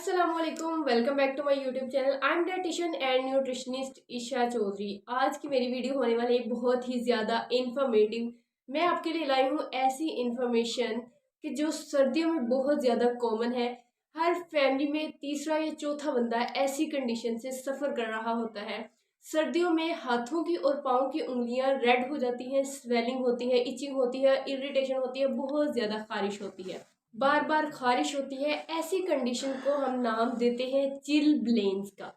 अस्सलामुअलैकुम, welcome back to my YouTube channel. I am dietitian and nutritionist Isha Chaudhary. आज की मेरी वीडियो होने वाली है बहुत ही ज़्यादा इंफॉर्मेटिव। मैं आपके लिए लाई हूँ ऐसी इंफॉर्मेशन कि जो सर्दियों में बहुत ज़्यादा कॉमन है। हर फैमिली में तीसरा या चौथा बंदा ऐसी कंडीशन से सफ़र कर रहा होता है। सर्दियों में हाथों की और पाँव की उंगलियां रेड हो जाती हैं, स्वेलिंग होती है, इचिंग होती है, इरिटेशन होती है, बहुत ज़्यादा खारिश होती है, बार बार खारिश होती है। ऐसी कंडीशन को हम नाम देते हैं चिलब्लेन्स का।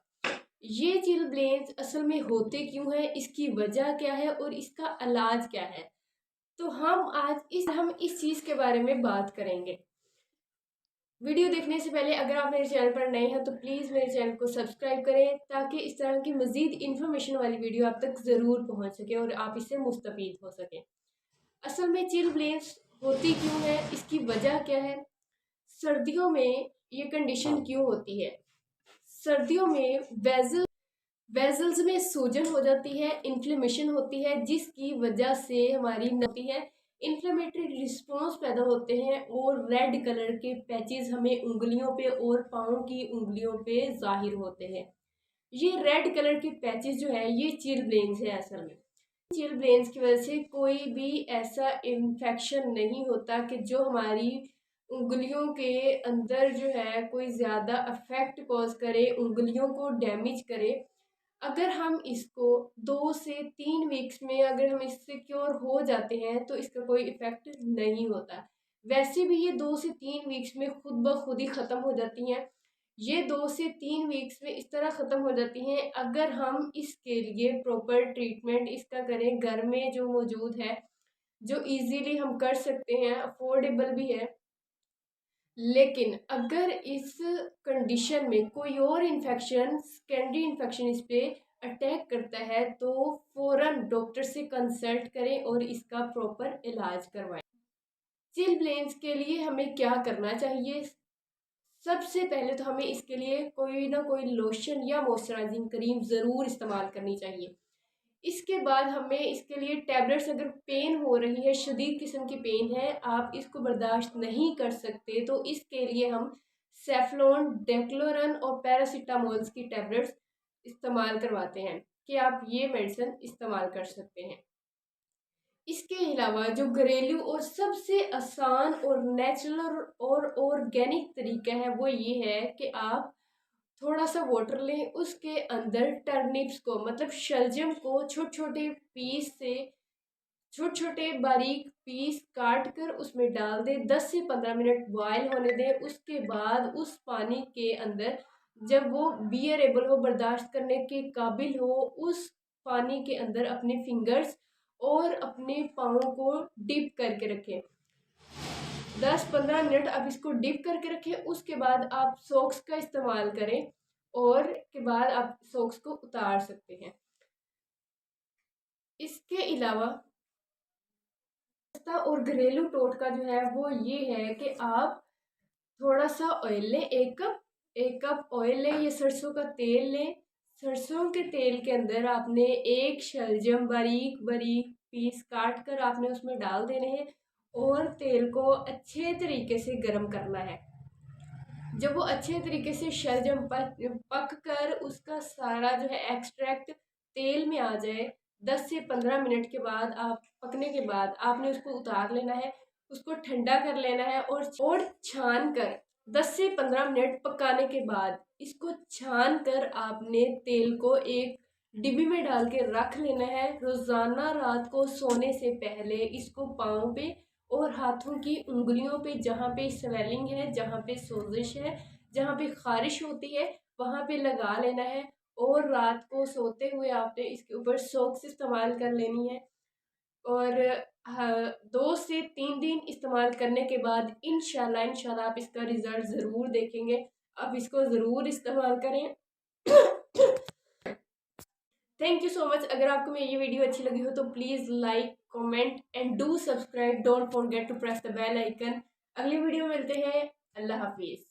ये चिलब्लेन्स असल में होते क्यों हैं, इसकी वजह क्या है और इसका इलाज क्या है, तो हम आज इस चीज़ के बारे में बात करेंगे। वीडियो देखने से पहले अगर आप मेरे चैनल पर नए हैं तो प्लीज़ मेरे चैनल को सब्सक्राइब करें ताकि इस तरह की मज़ीद इन्फॉर्मेशन वाली वीडियो आप तक ज़रूर पहुंच सके और आप इससे मुस्तफ़ीद हो सकें। असल में चिलब्लेन्स होती क्यों है, इसकी वजह क्या है, सर्दियों में ये कंडीशन क्यों होती है। सर्दियों में वेजल्स में सूजन हो जाती है, इन्फ्लेमेशन होती है, जिसकी वजह से हमारी होती है, इन्फ्लेमेटरी रिस्पॉन्स पैदा होते हैं और रेड कलर के पैचेस हमें उंगलियों पे और पाँव की उंगलियों पे जाहिर होते हैं। ये रेड कलर के पैचेस जो है ये चिलब्लेन्स है। असल में चिलब्लेन्स की वजह से कोई भी ऐसा इन्फेक्शन नहीं होता कि जो हमारी उंगलियों के अंदर जो है कोई ज़्यादा अफेक्ट कॉज करे, उंगलियों को डैमेज करे। अगर हम इसको 2 से 3 वीक्स में अगर हम इससे क्योर हो जाते हैं तो इसका कोई इफेक्ट नहीं होता। वैसे भी ये 2 से 3 वीक्स में खुद ब खुद ही ख़त्म हो जाती हैं। ये 2 से 3 वीक्स में इस तरह ख़त्म हो जाती हैं अगर हम इसके लिए प्रॉपर ट्रीटमेंट इसका करें, घर में जो मौजूद है, जो इजीली हम कर सकते हैं, अफोर्डेबल भी है। लेकिन अगर इस कंडीशन में कोई और इन्फेक्शन, सेकेंडरी इन्फेक्शन इस पे अटैक करता है तो फ़ौरन डॉक्टर से कंसल्ट करें और इसका प्रॉपर इलाज करवाएं। चिलब्लेन्स के लिए हमें क्या करना चाहिए? सबसे पहले तो हमें इसके लिए कोई ना कोई लोशन या मॉइस्चराइजिंग क्रीम ज़रूर इस्तेमाल करनी चाहिए। इसके बाद हमें इसके लिए टैबलेट्स, अगर पेन हो रही है, शदीद किस्म की पेन है, आप इसको बर्दाश्त नहीं कर सकते, तो इसके लिए हम सेफ्लॉन, डेक्लोरन और पैरासीटामोल्स की टैबलेट्स इस्तेमाल करवाते हैं कि आप ये मेडिसिन इस्तेमाल कर सकते हैं। इसके अलावा जो घरेलू और सबसे आसान और नेचुरल और ऑर्गेनिक तरीका है वो ये है कि आप थोड़ा सा वाटर लें, उसके अंदर टर्निप्स को मतलब शलजम को छोटे छोटे बारीक पीस काट कर उसमें डाल दें, 10 से 15 मिनट बॉयल होने दें। उसके बाद उस पानी के अंदर जब वो बियरेबल हो, बर्दाश्त करने के काबिल हो, उस पानी के अंदर अपने फिंगर्स और अपने पाँव को डिप करके रखें। 10-15 मिनट आप इसको डिप करके रखें। उसके बाद आप सॉक्स का इस्तेमाल करें और के बाद आप सॉक्स को उतार सकते हैं। इसके अलावा सस्ता और घरेलू टोटका जो है वो ये है कि आप थोड़ा सा ऑयल लें, एक कप ऑयल लें या सरसों का तेल लें। सरसों के तेल के अंदर आपने एक शलजम बारीक बारीक पीस काट कर आपने उसमें डाल देने हैं और तेल को अच्छे तरीके से गर्म करना है। जब वो अच्छे तरीके से शलजम पक कर उसका सारा जो है एक्सट्रैक्ट तेल में आ जाए, 10 से 15 मिनट के बाद आप पकने के बाद आपने उसको उतार लेना है, उसको ठंडा कर लेना है और छान कर 10 से 15 मिनट पकाने के बाद इसको छान कर आपने तेल को एक डिब्बी में डाल के रख लेना है। रोज़ाना रात को सोने से पहले इसको पाँव पे और हाथों की उंगलियों पे, जहाँ पे स्वेलिंग है, जहाँ पे सोजिश है, जहाँ पे खारिश होती है, वहाँ पे लगा लेना है और रात को सोते हुए आपने इसके ऊपर सॉक्स इस्तेमाल कर लेनी है। और 2 से 3 दिन इस्तेमाल करने के बाद इंशाल्लाह आप इसका रिज़ल्ट ज़रूर देखेंगे। आप इसको ज़रूर इस्तेमाल करें। Thank you so much. अगर आपको मेरी ये वीडियो अच्छी लगी हो तो please like, comment and do subscribe. Don't forget to press the bell icon. अगली वीडियो में मिलते हैं। अल्लाह हाफिज़।